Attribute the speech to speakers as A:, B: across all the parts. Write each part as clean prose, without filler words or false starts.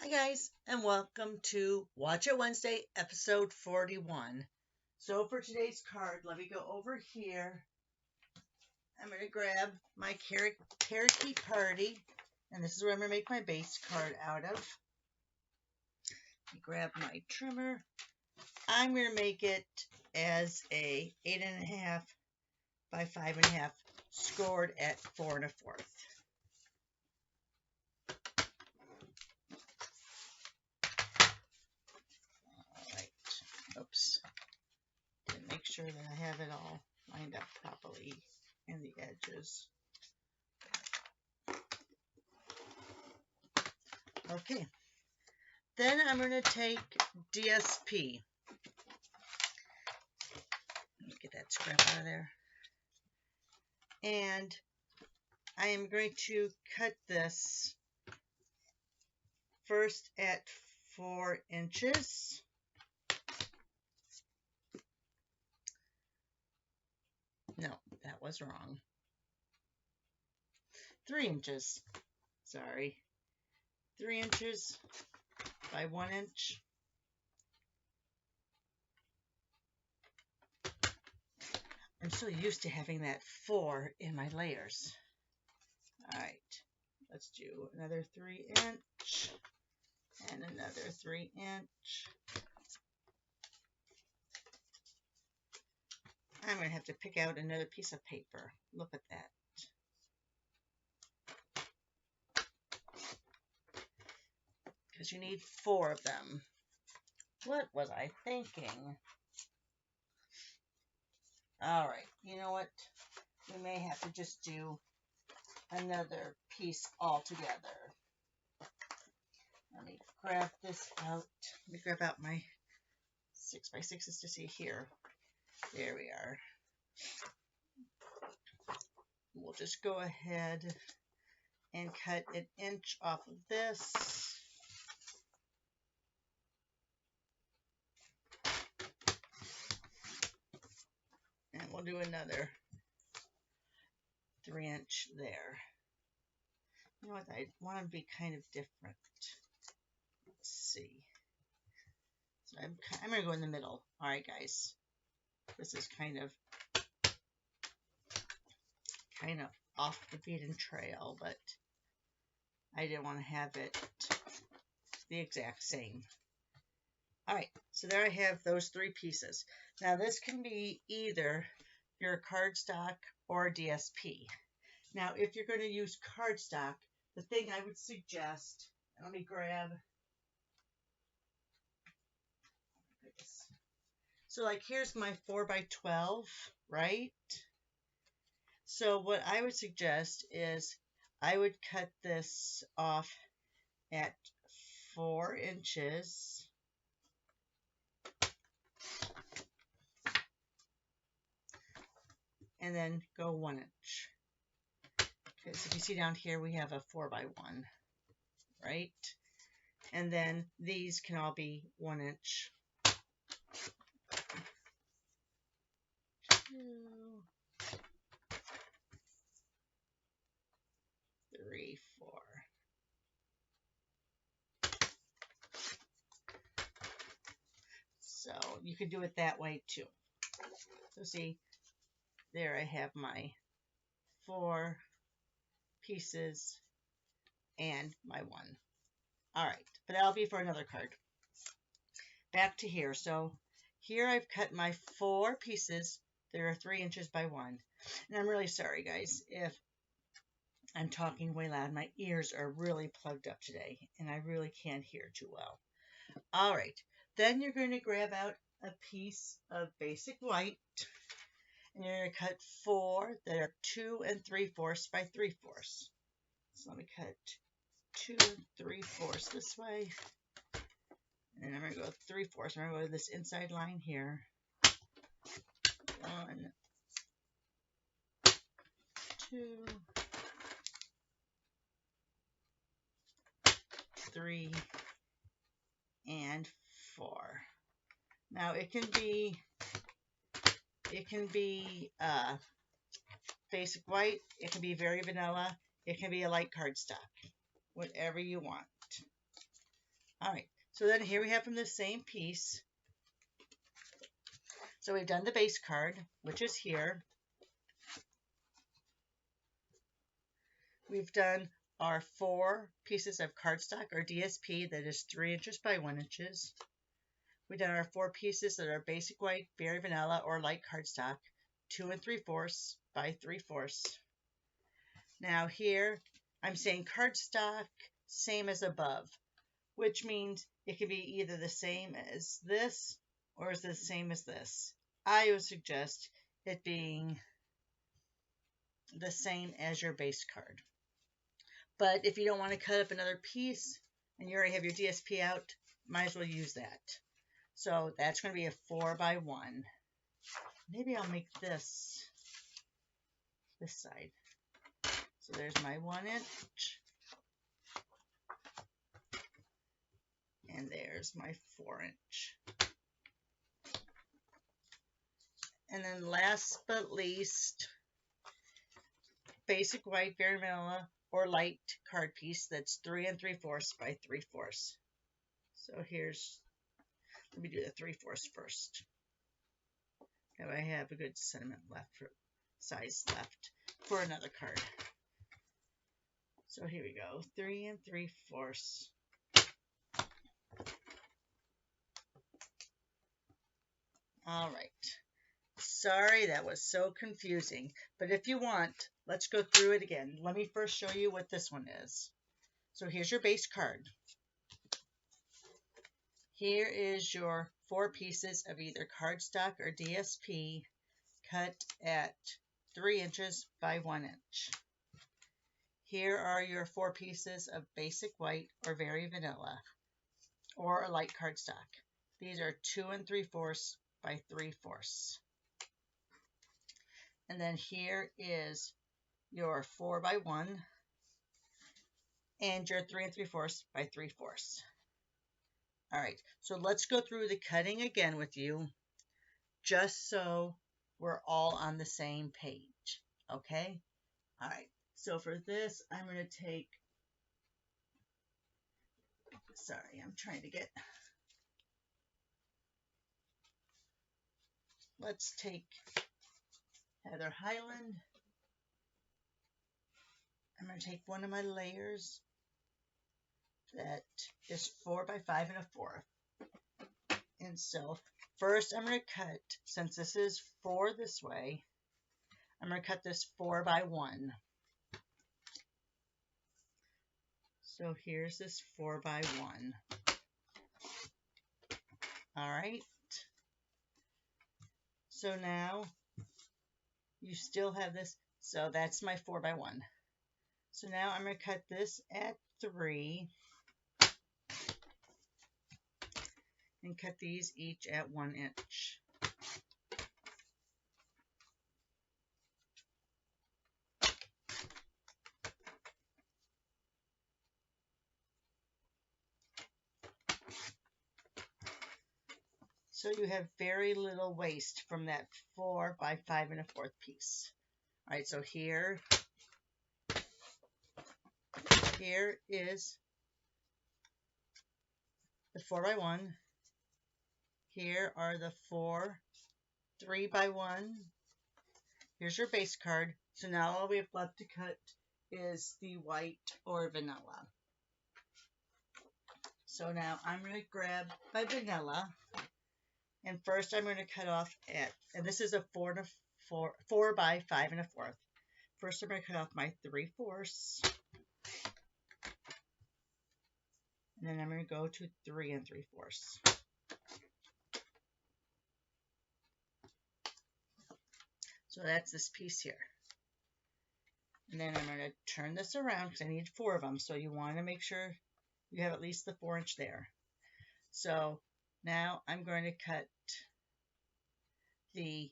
A: Hi guys, and welcome to Watch It Wednesday, episode 41. So for today's card, let me go over here. I'm going to grab my Karaoke Party, and this is where I'm going to make my base card out of. Grab my trimmer. I'm going to make it as a 8.5 by 5.5, scored at 4 1/4. Oops, didn't make sure that I have it all lined up properly in the edges. Okay, then I'm going to take DSP. Let me get that scrap out of there. And I am going to cut this first at 4 inches. No, that was wrong. 3 inches. Sorry. 3 inches by 1 inch. I'm so used to having that 4 in my layers. Alright, let's do another 3 inch and another 3 inch. I'm going to have to pick out another piece of paper. Look at that. Because you need 4 of them. What was I thinking? Alright, you know what? We may have to just do another piece altogether. Let me grab this out. Let me grab out my 6x6s to see here. There we are. We'll just go ahead and cut 1 inch off of this. And we'll do another 3 inch there. You know what? I want to be kind of different. Let's see. So I'm going to go in the middle. All right, guys. This is kind of off the beaten trail, but I didn't want to have it the exact same. All right, so there I have those 3 pieces. Now this can be either your cardstock or DSP. Now if you're going to use cardstock, the thing I would suggest, let me grab, so like here's my 4x12, right? So what I would suggest is I would cut this off at 4 inches. And then go 1 inch. Okay, so if you see down here, we have a 4x1, right? And then these can all be 1 inch. 2, 3, 4. So you could do it that way too. So see, there I have my 4 pieces and my 1. All right, but that'll be for another card. Back to here. So here I've cut my 4 pieces. There are 3 inches by 1. And I'm really sorry, guys, if I'm talking way loud. My ears are really plugged up today, and I really can't hear too well. All right, then you're going to grab out a piece of basic white, and you're going to cut 4 that are 2 3/4 by 3/4. So let me cut 2 3/4 this way, and I'm going to go 3/4. I'm going to go to this inside line here. 1, 2, 3, and 4. Now it can be basic white, it can be very vanilla, it can be a light cardstock, whatever you want. All right, so then here we have from the same piece. So we've done the base card, which is here. We've done our 4 pieces of cardstock or DSP that is 3 inches by 1 inches. We've done our 4 pieces that are basic white, berry vanilla, or light cardstock, 2 3/4 by 3/4. Now here, I'm saying cardstock, same as above, which means it could be either the same as this or is the same as this. I would suggest it being the same as your base card. But if you don't want to cut up another piece and you already have your DSP out, might as well use that. So that's going to be a 4 by 1. Maybe I'll make this side. So there's my 1 inch. And there's my 4 inch. And then last but least, basic white berry vanilla or light card piece that's 3 3/4 by 3/4. So here's, let me do the 3/4 first. Now I have a good sentiment left for size left for another card. So here we go, 3 3/4. All right. Sorry, that was so confusing. But if you want, let's go through it again. Let me first show you what this one is. So here's your base card. Here is your 4 pieces of either cardstock or DSP cut at 3 inches by 1 inch. Here are your 4 pieces of basic white or very vanilla or a light cardstock. These are 2 3/4 by 3/4. And then here is your 4 by 1 and your 3 3/4 by 3/4. All right, so let's go through the cutting again with you, just so we're all on the same page, okay? All right, so for this, I'm going to take, sorry, I'm trying to get, let's take Heather Highland. I'm going to take one of my layers that is 4 by 5 1/4. And so first I'm going to cut, since this is 4 this way, I'm going to cut this 4 by 1. So here's this 4 by 1. All right. So now you still have this. So that's my 4 by 1. So now I'm going to cut this at 3 and cut these each at 1 inch. So you have very little waste from that 4 by 5 1/4 piece. All right, so here is the 4 by 1. Here are the 4 3 by 1. Here's your base card. So now all we have left to cut is the white or vanilla. So now I'm going to grab my vanilla, and first I'm going to cut off at, and this is a 4 by 5 1/4. First I'm going to cut off my 3/4, and then I'm going to go to 3 3/4. So that's this piece here. And then I'm going to turn this around because I need 4 of them. So you want to make sure you have at least the 4 inch there. So now I'm going to cut the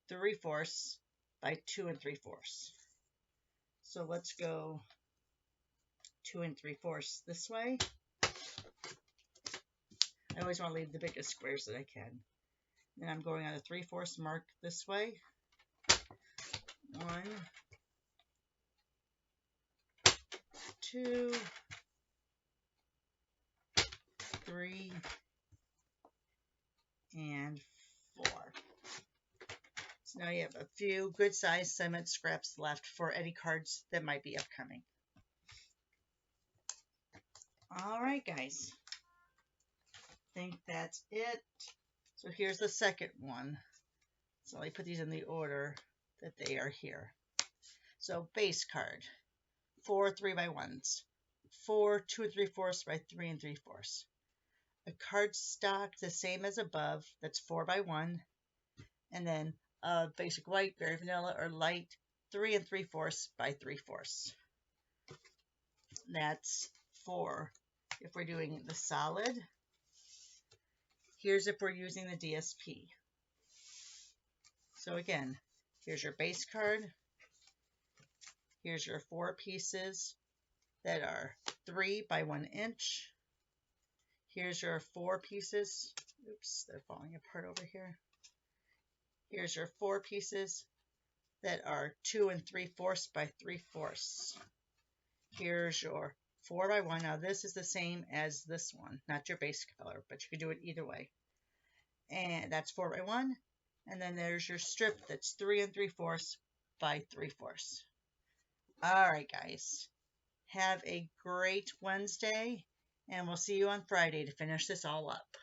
A: 3/4 by 2 3/4. So let's go 2 3/4 this way. I always want to leave the biggest squares that I can. Then I'm going on the 3/4 mark this way. 1, 2, 3, and 4. So now you have a few good sized cement scraps left for any cards that might be upcoming. All right, guys. I think that's it. So here's the second one. So let me put these in the order that they are here. So base card, 4 3x1s, 4 2 3/4 by 3 3/4. A cardstock the same as above, that's 4x1, and then a basic white, very vanilla, or light, 3 3/4 by 3/4. That's for if we're doing the solid. Here's if we're using the DSP. So again, here's your base card. Here's your 4 pieces that are 3 by 1 inch. Here's your 4 pieces. Oops, they're falling apart over here. Here's your 4 pieces that are 2 3/4 by 3/4. Here's your 4 by 1. Now this is the same as this one, not your base color, but you can do it either way. And that's 4 by 1. And then there's your strip that's 3 3/4 by 3/4. All right, guys. Have a great Wednesday, and we'll see you on Friday to finish this all up.